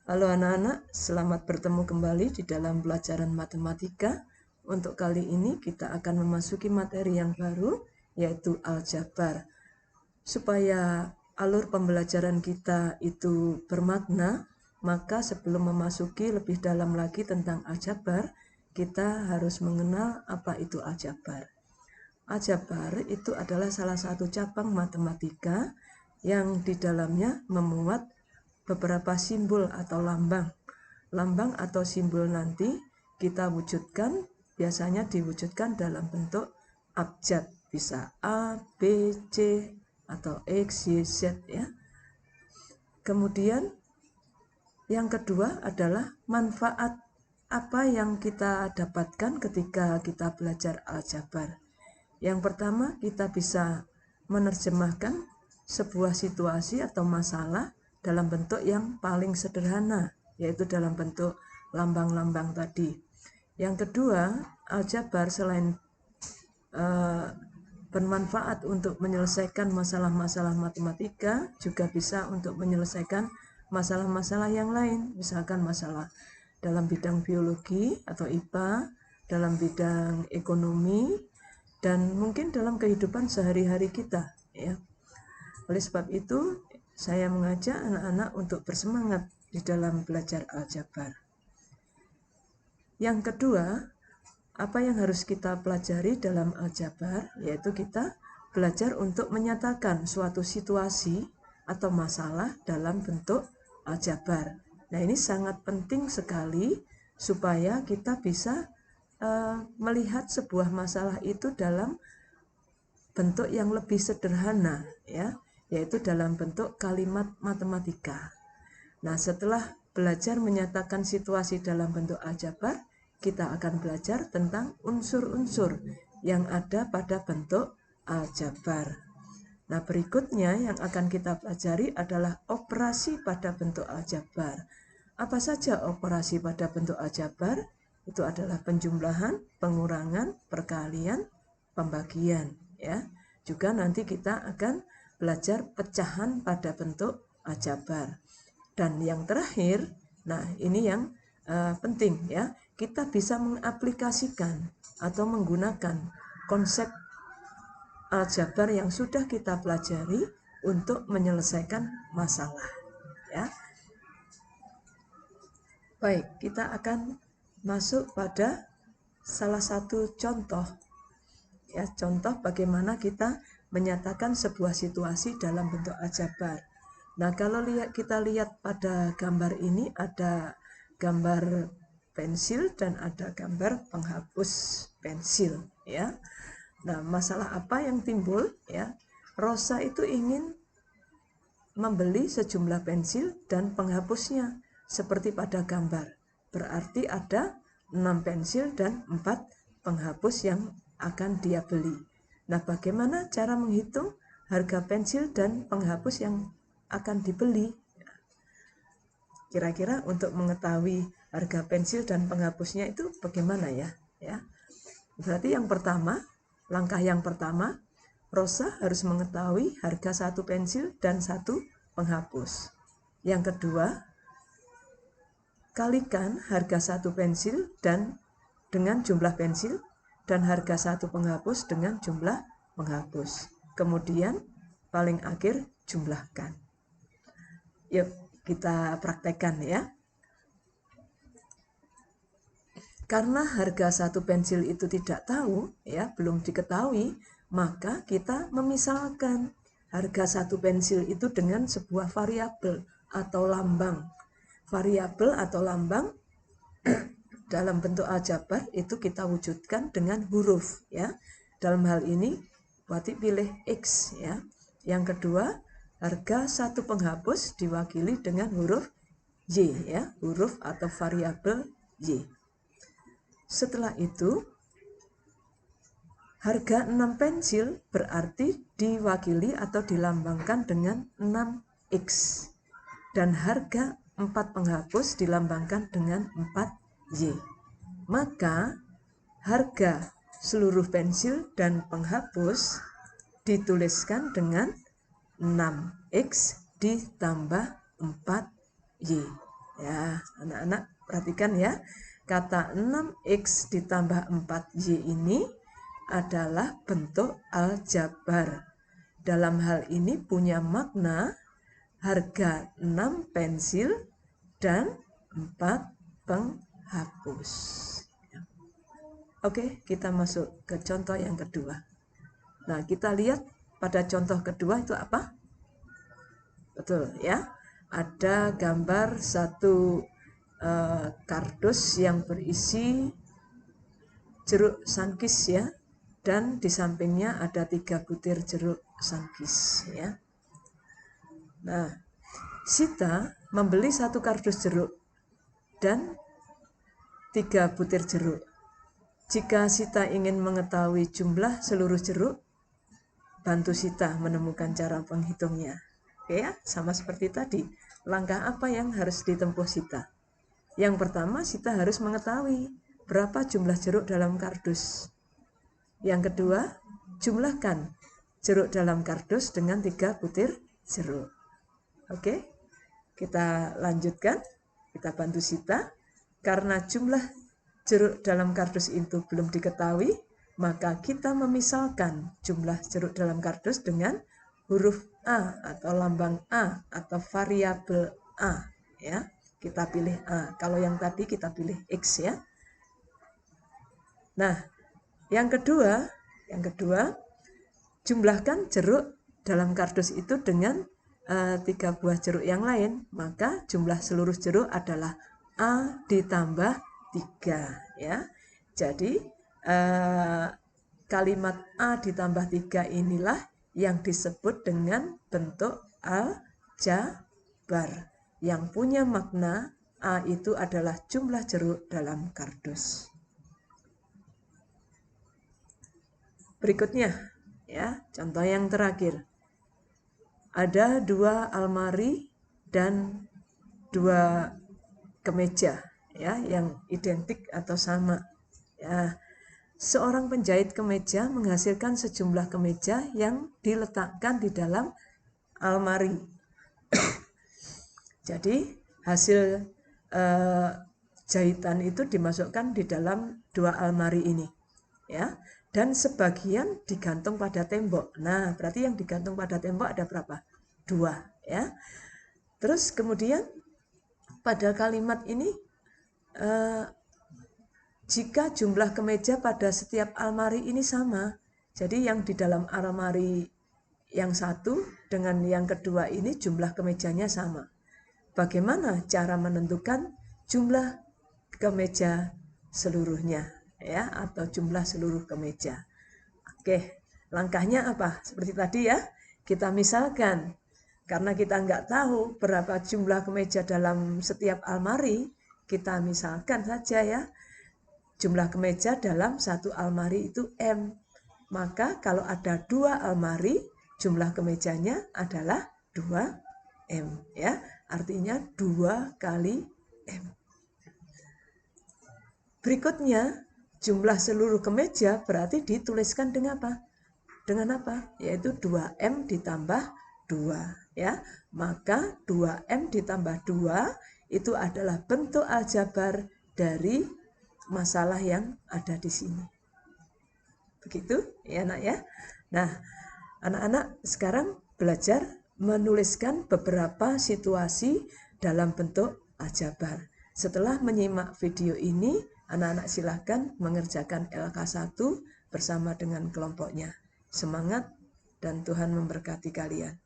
Halo anak-anak, selamat bertemu kembali di dalam pelajaran matematika. Untuk kali ini kita akan memasuki materi yang baru, yaitu aljabar. Supaya alur pembelajaran kita itu bermakna, maka sebelum memasuki lebih dalam lagi tentang aljabar, kita harus mengenal apa itu aljabar. Aljabar itu adalah salah satu cabang matematika yang di dalamnya memuat beberapa simbol atau lambang. Lambang atau simbol nanti kita wujudkan, biasanya diwujudkan dalam bentuk abjad, bisa A, B, C, atau X, Y, Z ya. Kemudian yang kedua adalah manfaat apa yang kita dapatkan ketika kita belajar aljabar. Yang pertama, kita bisa menerjemahkan sebuah situasi atau masalah dalam bentuk yang paling sederhana, yaitu dalam bentuk lambang-lambang tadi. Yang kedua, aljabar selain bermanfaat untuk menyelesaikan masalah-masalah matematika, juga bisa untuk menyelesaikan masalah-masalah yang lain, misalkan masalah dalam bidang biologi atau IPA, dalam bidang ekonomi, dan mungkin dalam kehidupan sehari-hari kita ya. Oleh sebab itu, saya mengajak anak-anak untuk bersemangat di dalam belajar aljabar. Yang kedua, apa yang harus kita pelajari dalam aljabar, yaitu kita belajar untuk menyatakan suatu situasi atau masalah dalam bentuk aljabar. Nah, ini sangat penting sekali supaya kita bisa melihat sebuah masalah itu dalam bentuk yang lebih sederhana ya, yaitu dalam bentuk kalimat matematika. Nah, setelah belajar menyatakan situasi dalam bentuk aljabar, kita akan belajar tentang unsur-unsur yang ada pada bentuk aljabar. Nah, berikutnya yang akan kita pelajari adalah operasi pada bentuk aljabar. Apa saja operasi pada bentuk aljabar? Itu adalah penjumlahan, pengurangan, perkalian, pembagian ya. Juga nanti kita akan belajar pecahan pada bentuk aljabar. Dan yang terakhir, nah ini yang penting ya, kita bisa mengaplikasikan atau menggunakan konsep aljabar yang sudah kita pelajari untuk menyelesaikan masalah ya. Baik, kita akan masuk pada salah satu contoh ya, contoh bagaimana kita menyatakan sebuah situasi dalam bentuk aljabar. Nah, kalau kita lihat pada gambar ini, ada gambar pensil dan ada gambar penghapus pensil ya. Nah, masalah apa yang timbul ya? Rosa itu ingin membeli sejumlah pensil dan penghapusnya seperti pada gambar. Berarti ada 6 pensil dan 4 penghapus yang akan dia beli. Nah, bagaimana cara menghitung harga pensil dan penghapus yang akan dibeli? Kira-kira untuk mengetahui harga pensil dan penghapusnya itu bagaimana ya? Berarti yang pertama, langkah yang pertama, Rosa harus mengetahui harga satu pensil dan satu penghapus. Yang kedua, kalikan harga satu pensil dan dengan jumlah pensil dan harga satu penghapus dengan jumlah penghapus. Kemudian paling akhir jumlahkan. Yuk kita praktekkan ya. Karena harga satu pensil itu tidak tahu ya, belum diketahui, maka kita memisalkan harga satu pensil itu dengan sebuah variabel atau lambang. Variabel atau lambang dalam bentuk aljabar itu kita wujudkan dengan huruf ya. Dalam hal ini berarti pilih X ya. Yang kedua, harga satu penghapus diwakili dengan huruf Y ya, huruf atau variabel Y. Setelah itu, harga 6 pensil berarti diwakili atau dilambangkan dengan 6X. Dan harga 4 penghapus dilambangkan dengan 4Y. Maka harga seluruh pensil dan penghapus dituliskan dengan 6X ditambah 4Y. Ya, anak-anak perhatikan ya. Kata 6x ditambah 4y ini adalah bentuk aljabar. Dalam hal ini punya makna harga 6 pensil dan 4 penghapus. Oke, kita masuk ke contoh yang kedua. Nah, kita lihat pada contoh kedua itu apa? Betul ya. Ada gambar satu kardus yang berisi jeruk sankis ya, dan di sampingnya ada 3 butir jeruk sankis ya. Nah, Sita membeli satu kardus jeruk dan 3 butir jeruk. Jika Sita ingin mengetahui jumlah seluruh jeruk, bantu Sita menemukan cara penghitungnya. Oke ya, sama seperti tadi. Langkah apa yang harus ditempuh Sita? Yang pertama, Sita harus mengetahui berapa jumlah jeruk dalam kardus. Yang kedua, jumlahkan jeruk dalam kardus dengan 3 butir jeruk. Oke, kita lanjutkan. Kita bantu Sita. Karena jumlah jeruk dalam kardus itu belum diketahui, maka kita memisalkan jumlah jeruk dalam kardus dengan huruf A atau lambang A atau variabel A ya. Kita pilih A. Kalau yang tadi kita pilih X ya. Nah, yang kedua, jumlahkan jeruk dalam kardus itu dengan 3 buah jeruk yang lain. Maka jumlah seluruh jeruk adalah A ditambah 3 ya. Jadi kalimat A ditambah 3 inilah yang disebut dengan bentuk aljabar, yang punya makna A itu adalah jumlah jeruk dalam kardus. Berikutnya ya, contoh yang terakhir. Ada 2 almari dan 2 kemeja ya, yang identik atau sama. Ya, seorang penjahit kemeja menghasilkan sejumlah kemeja yang diletakkan di dalam almari. Jadi hasil jahitan itu dimasukkan di dalam 2 almari ini ya, dan sebagian digantung pada tembok. Nah, berarti yang digantung pada tembok ada berapa? 2 ya. Terus kemudian pada kalimat ini jika jumlah kemeja pada setiap almari ini sama, jadi yang di dalam almari yang satu dengan yang kedua ini jumlah kemejanya sama. Bagaimana cara menentukan jumlah kemeja seluruhnya ya, atau jumlah seluruh kemeja? Oke, langkahnya apa? Seperti tadi ya, kita misalkan. Karena kita nggak tahu berapa jumlah kemeja dalam setiap almari, kita misalkan saja ya, jumlah kemeja dalam satu almari itu M. Maka kalau ada 2 almari, jumlah kemejanya adalah 2M ya. Artinya 2 kali M. Berikutnya, jumlah seluruh kemeja berarti dituliskan dengan apa? Dengan apa? Yaitu 2M ditambah 2 ya. Maka 2M ditambah 2 itu adalah bentuk aljabar dari masalah yang ada di sini. Begitu ya anak ya. Nah, anak-anak sekarang belajar menuliskan beberapa situasi dalam bentuk aljabar. Setelah menyimak video ini, anak-anak silakan mengerjakan LK1 bersama dengan kelompoknya. Semangat dan Tuhan memberkati kalian.